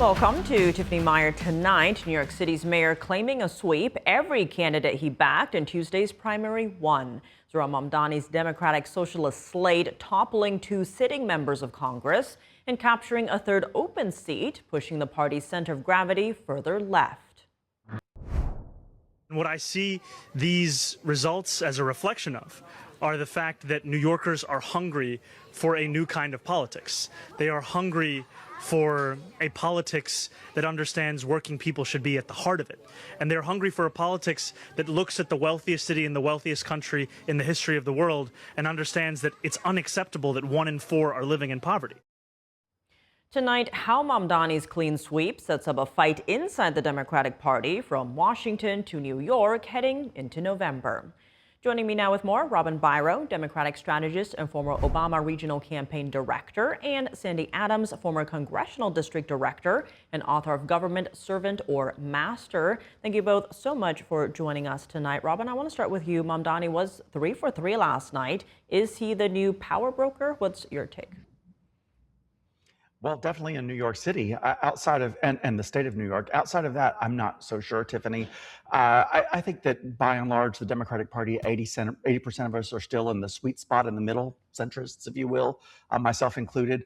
Welcome to Tiffany Meier tonight. New York City's mayor claiming a sweep. Every candidate he backed in Tuesday's primary won. Zohran Mamdani's Democratic Socialist slate toppling two sitting members of Congress and capturing a third open seat, pushing the party's center of gravity further left. What I see these results as a reflection of are the fact that New Yorkers are hungry for a new kind of politics. They are hungry for a politics that understands working people should be at the heart of it. And they're hungry for a politics that looks at the wealthiest city in the wealthiest country in the history of the world and understands that it's unacceptable that 1 in 4 are living in poverty. Tonight, how Mamdani's clean sweep sets up a fight inside the Democratic Party from Washington to New York heading into November. Joining me now with more, Robin Biro, Democratic strategist and former Obama Regional Campaign Director, and Sandy Adams, former Congressional District Director and author of Government, Servant, or Master. Thank you both so much for joining us tonight. Robin, I want to start with you. Mamdani was 3 for 3 last night. Is he the new power broker? What's your take? Well, definitely in New York City, outside of, and the state of New York. Outside of that, I'm not so sure, Tiffany. I think that by and large, the Democratic Party, 80% of us are still in the sweet spot in the middle, centrists, if you will, myself included.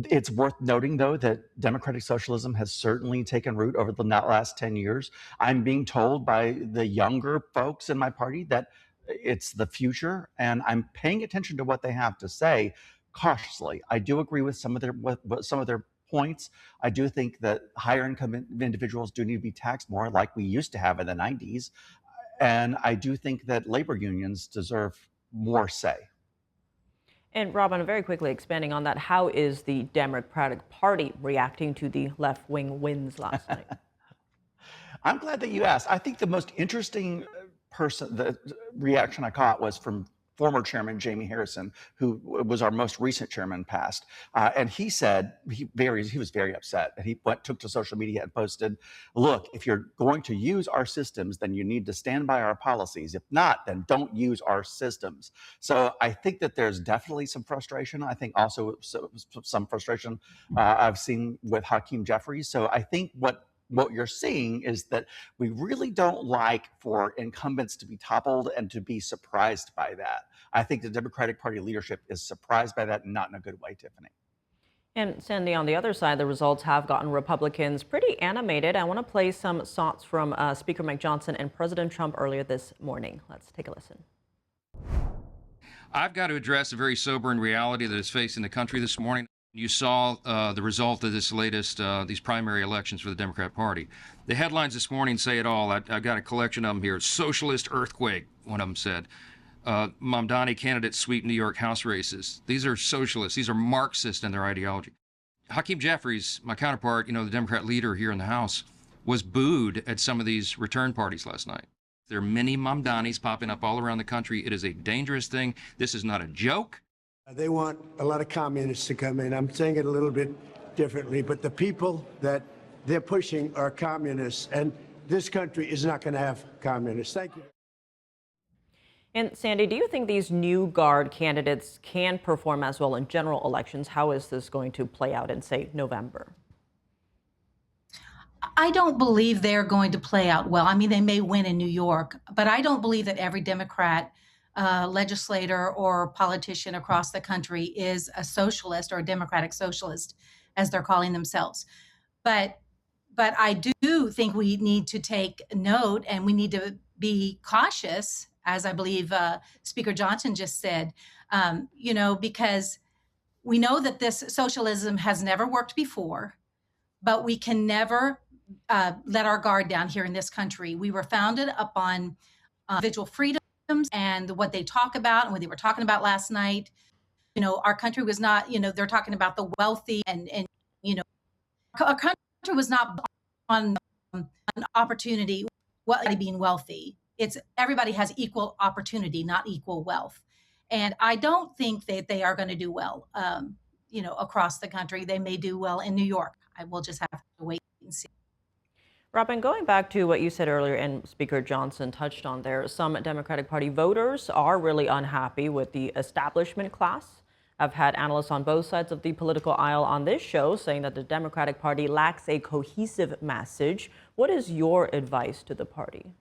It's worth noting, though, that democratic socialism has certainly taken root over the last 10 years. I'm being told by the younger folks in my party that it's the future, and I'm paying attention to what they have to say cautiously. I do agree with some of their points. I do think that higher income individuals do need to be taxed more, like we used to have in the 90s. And I do think that labor unions deserve more say. And Robin, very quickly expanding on that, how is the Democratic Party reacting to the left-wing wins last night? I'm glad that you asked. I think the most interesting the reaction I caught was from former chairman Jamie Harrison, who was our most recent chairman past. And he said, he was very upset. And he took to social media and posted, look, if you're going to use our systems, then you need to stand by our policies. If not, then don't use our systems. So I think that there's definitely some frustration. I think also some frustration I've seen with Hakeem Jeffries. So I think what you're seeing is that we really don't like for incumbents to be toppled and to be surprised by that. I think the Democratic Party leadership is surprised by that, and not in a good way, Tiffany. And Sandy, on the other side, the results have gotten Republicans pretty animated. I want to play some thoughts from Speaker Mike Johnson and President Trump earlier this morning. Let's take a listen. I've got to address a very sobering reality that is facing the country this morning. You saw the result of this latest, these primary elections for the Democrat Party. The headlines this morning say it all. I've got a collection of them here. Socialist earthquake, one of them said. Mamdani candidates sweep New York House races. These are socialists. These are Marxist in their ideology. Hakeem Jeffries, my counterpart, the Democrat leader here in the House, was booed at some of these return parties last night. There are many Mamdanis popping up all around the country. It is a dangerous thing. This is not a joke. They want a lot of communists to come in. I'm saying it a little bit differently, but the people that they're pushing are communists, and this country is not going to have communists. Thank you. And Sandy, do you think these new guard candidates can perform as well in general elections? How is this going to play out in, say, November? I don't believe they're going to play out well. I mean, they may win in New York, but I don't believe that every Democrat legislator or politician across the country is a socialist or a democratic socialist, as they're calling themselves. But I do think we need to take note, and we need to be cautious, as I believe Speaker Johnson just said, because we know that this socialism has never worked before, but we can never let our guard down here in this country. We were founded upon individual freedom and what they talk about and what they were talking about last night. Our country was not, they're talking about the wealthy and our country was not on an opportunity, being wealthy. It's everybody has equal opportunity, not equal wealth. And I don't think that they are going to do well, across the country. They may do well in New York. I will just have to wait and see. Robin, going back to what you said earlier and Speaker Johnson touched on there, some Democratic Party voters are really unhappy with the establishment class I've had analysts on both sides of the political aisle on this show saying that the Democratic Party lacks a cohesive message. What is your advice to the party?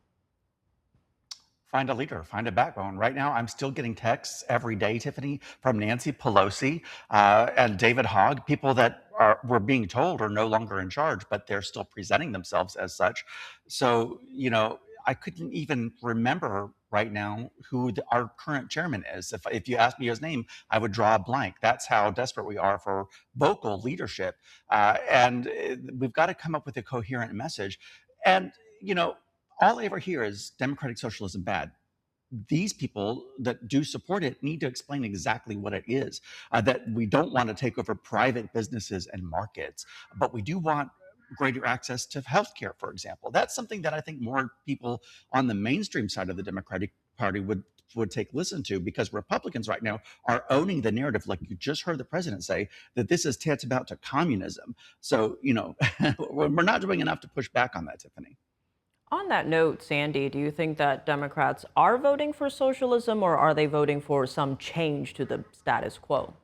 Find a leader, find a backbone. Right now, I'm still getting texts every day, Tiffany, from Nancy Pelosi and David Hogg, people that were being told are no longer in charge, but they're still presenting themselves as such. So, I couldn't even remember right now who our current chairman is. If you asked me his name, I would draw a blank. That's how desperate we are for vocal leadership. And we've got to come up with a coherent message. And, all I ever hear is democratic socialism bad. These people that do support it need to explain exactly what it is. That we don't want to take over private businesses and markets, but we do want greater access to healthcare, for example. That's something that I think more people on the mainstream side of the Democratic Party would listen to, because Republicans right now are owning the narrative, like you just heard the president say, that this is tantamount to communism. So, we're not doing enough to push back on that, Tiffany. On that note, Sandy, do you think that Democrats are voting for socialism, or are they voting for some change to the status quo?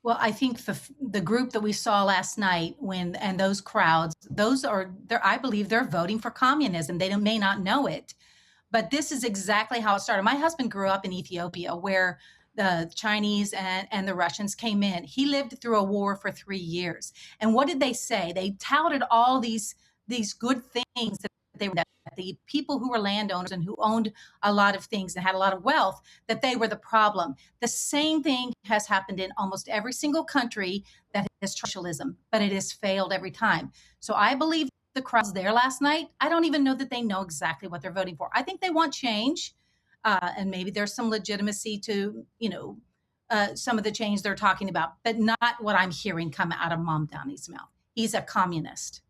Well, I think the group that we saw last night, and those crowds, I believe they're voting for communism. They may not know it, but this is exactly how it started. My husband grew up in Ethiopia, where the Chinese and the Russians came in. He lived through a war for 3 years. And what did they say? They touted all these good things that the people who were landowners and who owned a lot of things and had a lot of wealth, that they were the problem. The same thing has happened in almost every single country that has socialism, but it has failed every time. So I believe the crowds there last night, I don't even know that they know exactly what they're voting for. I think they want change, and maybe there's some legitimacy to, some of the change they're talking about, but not what I'm hearing come out of Mamdani's mouth. He's a communist.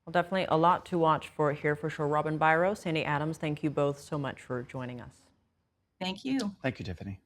Well, definitely a lot to watch for here for sure. Robin Biro, Sandy Adams, thank you both so much for joining us. Thank you. Thank you, Tiffany.